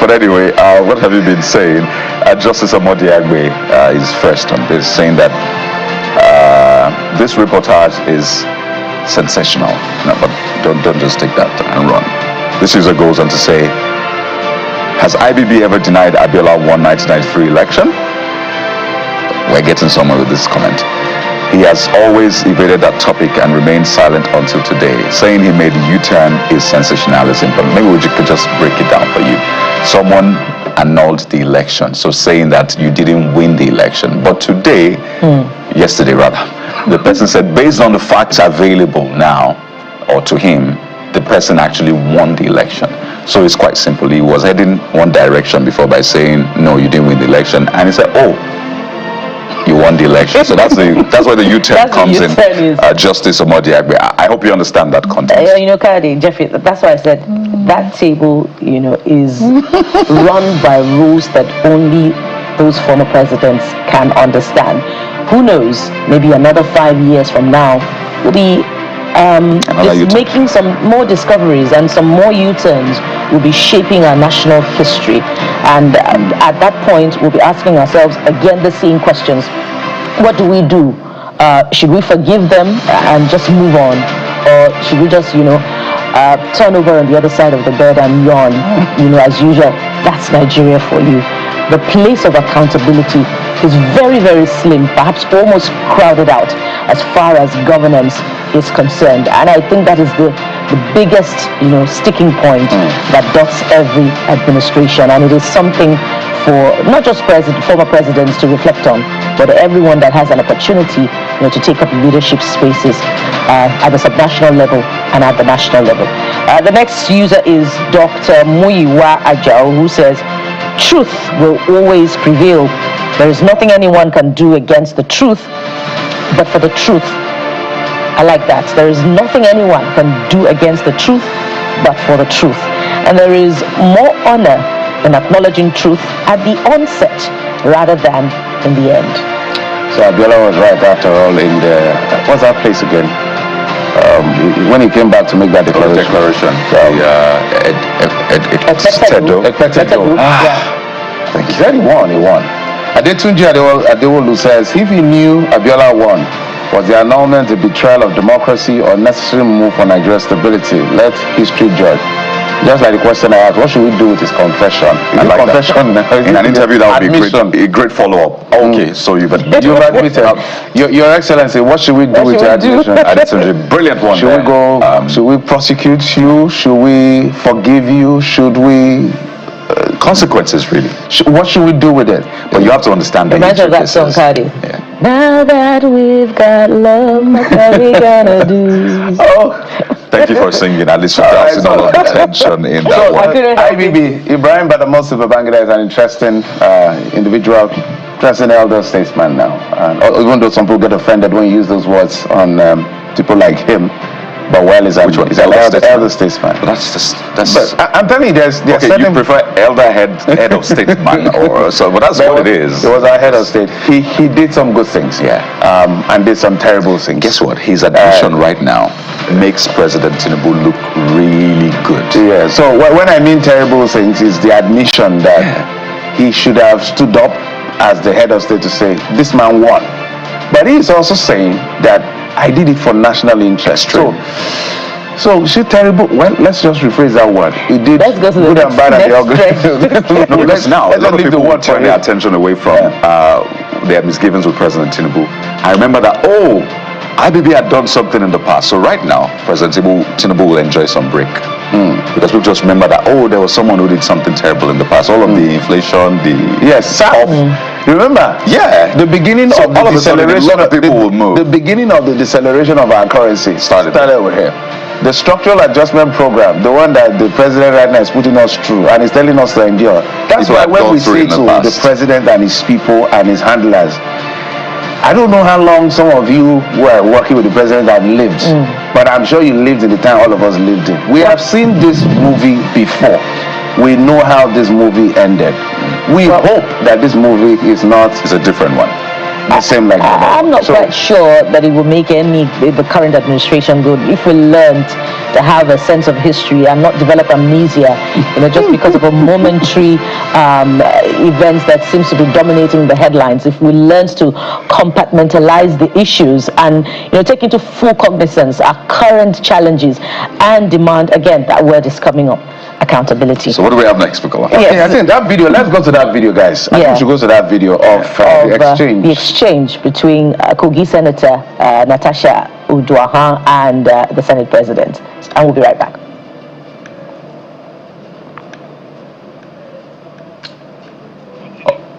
But anyway, what have you been saying? Justice Amodiagbe is first on this, saying that this reportage is sensational. No, but don't just take that and run. This user goes on to say, has IBB ever denied Abiola won 1993 election? We're getting somewhere with this comment. He has always evaded that topic and remained silent until today. Saying he made a U-turn is sensationalism, but maybe we could just break it down for you. Someone annulled the election, so saying that you didn't win the election. But today, yesterday rather, the person said, based on the facts available now, or to him, the person actually won the election. So it's quite simple. He was heading one direction before by saying, no, you didn't win the election. And he said, oh, you won the election. So that's where the U-turn comes in. Justice Amodiagbe. I hope you understand that context. Kadi, Jeffrey, that's why I said that table, is run by rules that only those former presidents can understand. Who knows? Maybe another 5 years from now, we'll be just making some more discoveries and some more U-turns will be shaping our national history. And at that point, we'll be asking ourselves again the same questions. What do we do? Should we forgive them and just move on? Or should we just, turn over on the other side of the bed and yawn, as usual? That's Nigeria for you. The place of accountability is very, very slim, perhaps almost crowded out as far as governance is concerned. And I think that is the biggest, sticking point that dots every administration. And it is something for not just former presidents to reflect on, but everyone that has an opportunity, to take up leadership spaces at the subnational level and at the national level. The next user is Dr. Muyiwa Ajao, who says, truth will always prevail. There is nothing anyone can do against the truth, but for the truth. I like that. There is nothing anyone can do against the truth, but for the truth. And there is more honor in acknowledging truth at the onset rather than in the end. So Abiola was right after all in the, what's that place again? When he came back to make that declaration. Thank you. He won. Adetunji Adewolu says, if he knew Abiola won, was the annulment a betrayal of democracy or necessary move for Nigeria's stability? Let history judge. Just like the question I asked, what should we do with his confession? In an interview, that would be a great follow-up. Okay, so you've admitted. Your Excellency, what should we do with your admission? That's a brilliant one. Should we go? Should we prosecute you? Should we forgive you? Should we? Consequences, really. What should we do with it? But you have to understand the nature of that song, Cardi. Yeah. Now that we've got love, what are we gonna do? Thank you for singing. At least you're dancing all of the tension in that one. IBB, Ibrahim Badamasi Babangida is an interesting individual, interesting elder statesman now. Even though some people get offended when you use those words on people like him. But he's an elder statesman. But that's. But I'm telling you, there's okay, you prefer elder head of statesman or so? But that's what it is. It was our head of state. He did some good things, and did some terrible things. Guess what? His admission right now makes President Tinubu look really good. Yeah. So when I mean terrible things, is the admission that he should have stood up as the head of state to say this man won. But he is also saying that I did it for national interest. So is it terrible? Well, let's just rephrase that word. He did good and bad at the organization. No, because now a lot of people will turn their attention away from their misgivings with President Tinubu. I remember that, IBB had done something in the past. So right now, President Tinubu will enjoy some break. Because we'll just remember that, there was someone who did something terrible in the past. All of the inflation, Remember? Yeah. The beginning of the deceleration. A lot of people will move. The beginning of the deceleration of our currency started with him. The structural adjustment program, the one that the president right now is putting us through and is telling us to endure. That's why when we say to the president and his people and his handlers, I don't know how long some of you who are working with the president have lived, but I'm sure you lived in the time all of us lived in. We have seen this movie before. We know how this movie ended. We hope that this movie is not... It's a different one. the same like that. I'm not quite sure that it will make the current administration good if we learned to have a sense of history and not develop amnesia, just because of a momentary events that seems to be dominating the headlines. If we learned to compartmentalize the issues and take into full cognizance our current challenges and demand, again, that word is coming up, accountability. So what do we have next, Bukola? Okay, I think that video, let's go to that video, guys. I think we should go to that video of the exchange. The exchange between Kogi Senator Natasha Uduaghan and the Senate President. And we'll be right back.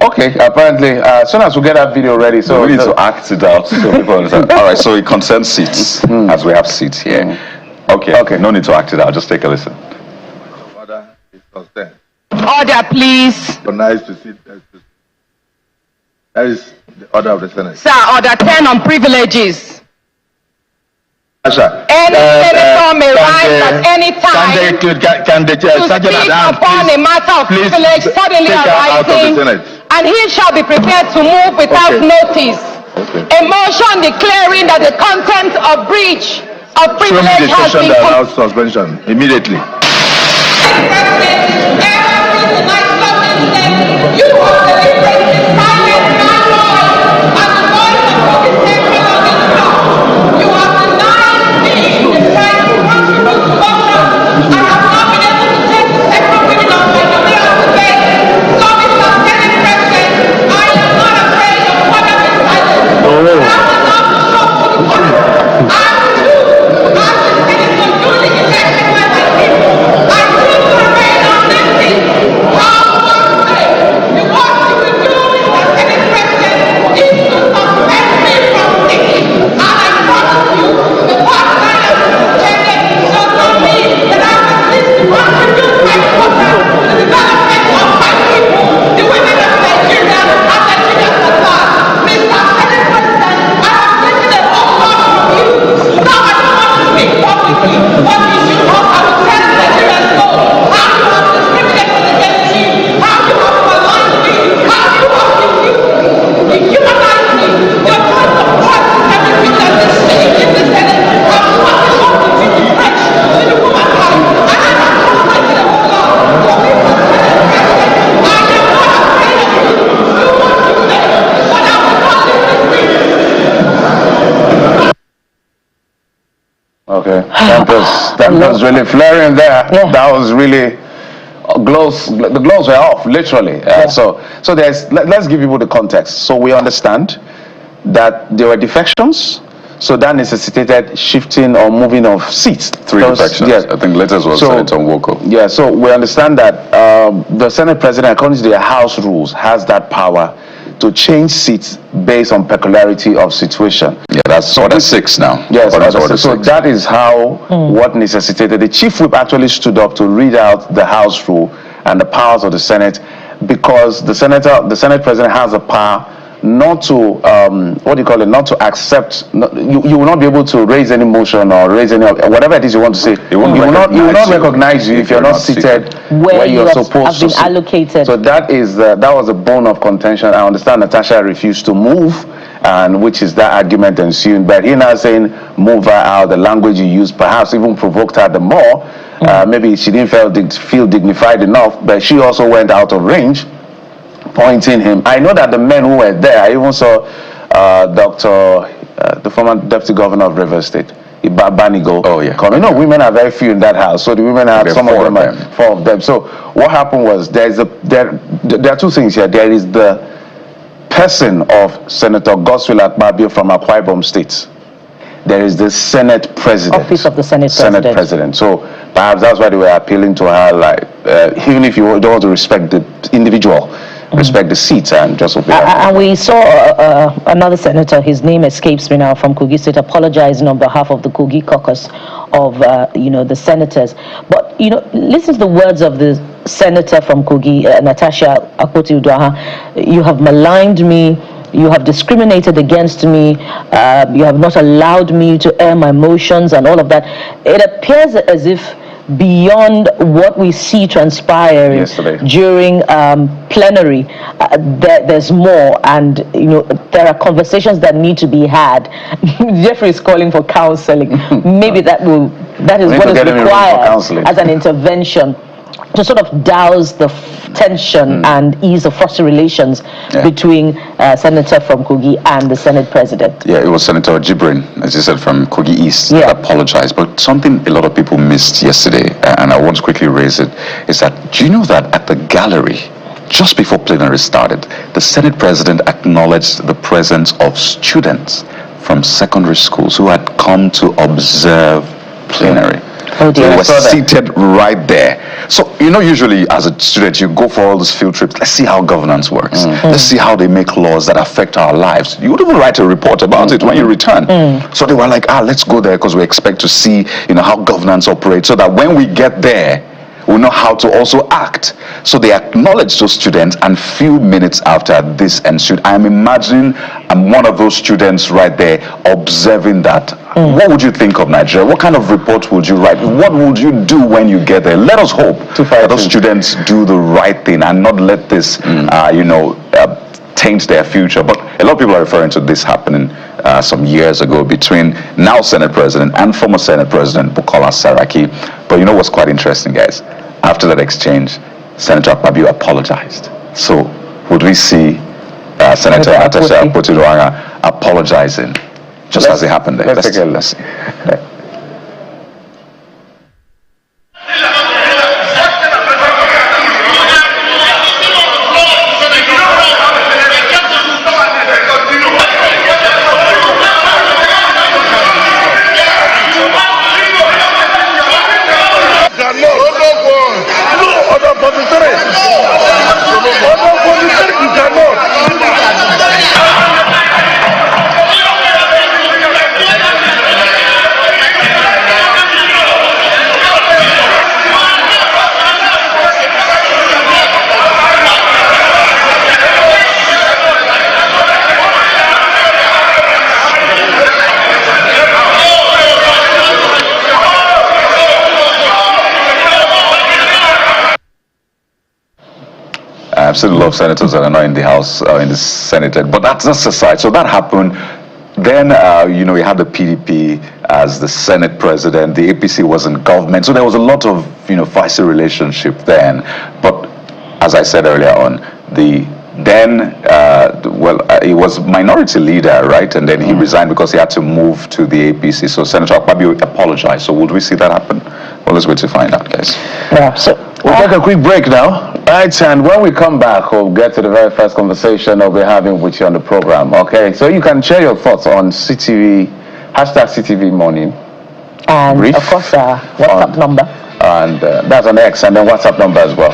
Okay, apparently, as soon as we get that video ready, so we need to act it out so people understand. All right, so it concerns seats, as we have seats here. Okay, no need to act it out, just take a listen. Order is concerned. Order, please. Nice to see that. That is the order of the Senate. Sir, order 10 on privileges. Asha, Any senator may rise at any time can the to speak upon a matter of privilege suddenly arising, and he shall be prepared to move without notice. A motion declaring that the content of breach of privilege has been suspension immediately. You are delivering silent man. You are denying me the right to contribute to motion. I have not been able to take the second reading of my debate today. So, Mr. Senate President, I am not afraid of what I've been silent. I will not show to the world. I choose, as the Senate duly elected by my people, I choose to remain uplifting. How you what you will do, Mr. Senate President, is to suspend me from thinking. And I promise you, the part that I am suspended does not mean that I will cease to contribute my program to the development of my people, the women of Nigeria, and Nigeria's advance. Mr. Senate President, I have taken a whole lot from you. Now I don't want to speak publicly, but you should hope I will tell Nigerians know how you have discriminated against me, how you have maligned me, how you have dehumanized me. Your choice of words is everything that is saying in the Senate. I'm fucking up with you fresh to the womankind, and I have translated a whole lot. So, Mr. Senate President, I am not afraid of you. Do what you say, but I will not listen to you. Okay, that was really flaring there. Yeah. That was really the glows were off, literally. So let's give people the context. So we understand that there were defections. So that necessitated shifting or moving of seats. Three defections. Yes. I think letters was Senator Nwoko. Yeah, so we understand that the Senate President, according to the House rules, has that power to change seats based on peculiarity of situation. Yeah, that's order 6 now. Yes, order so 6. that is how what necessitated. The chief whip actually stood up to read out the House rule and the powers of the Senate, because the Senate President has the power not to not to accept. You will not be able to raise any motion or raise any whatever it is you want to say. He will not recognize you if you're not seated where you're supposed to be allocated. So that was a bone of contention. I understand Natasha refused to move, and which is that argument ensuing. But he now saying move her out. The language you used perhaps even provoked her the more. Maybe she didn't feel dignified enough, but she also went out of range, pointing him. I know that the men who were there, I even saw the former deputy governor of Rivers State, Banigo. Oh yeah. Come. Women are very few in that house, so the women have some of them. 4 of them. So what happened was there are two things here. There is the person of Senator Godswill Akpabio from Akwa Ibom State. There is the Senate President. Office of the Senate President. So perhaps that's why they were appealing to her, like, even if you don't want to respect the individual, respect the seats and just obey. And we saw another senator, his name escapes me now, from Kogi State, apologizing on behalf of the Kogi caucus of the senators. But listen to the words of the senator from Kogi, Natasha Akpoti-Uduaghan. You have maligned me. You have discriminated against me. You have not allowed me to air my emotions and all of that. It appears as if beyond what we see transpiring Yesterday. during plenary, there's more, and there are conversations that need to be had. Jeffrey is calling for counseling. Maybe that is what is required as an intervention to sort of douse the tension and ease the frosty relations between Senator from Kogi and the Senate President. Yeah, it was Senator Jibrin, as you said, from Kogi East, that apologized. But something a lot of people missed yesterday, and I want to quickly raise it, is that, do you know that at the gallery, just before plenary started, the Senate President acknowledged the presence of students from secondary schools who had come to observe plenary. Oh dear. They were seated right there. So, usually as a student, you go for all these field trips. Let's see how governance works. Let's see how they make laws that affect our lives. You would even write a report about it when you return. So they were like, let's go there because we expect to see, how governance operates, so that when we get there, we know how to also act. So they acknowledged those students, and few minutes after this ensued. I'm imagining I'm one of those students right there observing that. What would you think of Nigeria? What kind of report would you write? What would you do when you get there? Let us hope that those students do the right thing and not let this, taint their future. But a lot of people are referring to this happening some years ago between now Senate President and former Senate President Bukola Saraki. But what's quite interesting, guys? After that exchange, Senator Akpabio apologized. So would we see Senator Natasha Akpoti-Uduaghan apologizing just as it happened there? Let's take a look. See. I absolutely love senators that are not in the House or in the Senate, but that's aside. So that happened. Then, we had the PDP as the Senate President. The APC was in government. So there was a lot of, feisty relationship then. But as I said earlier on, he was minority leader, right? And then he resigned because he had to move to the APC. So Senator Akpabio apologized. So would we see that happen? Well, let's wait to find out, guys. Yeah, so we'll take a quick break now. Right, and when we come back, we'll get to the very first conversation I'll be having with you on the program, okay? So you can share your thoughts on CTV, #CTV Morning. And, of course, WhatsApp number. And that's on X, and then WhatsApp number as well.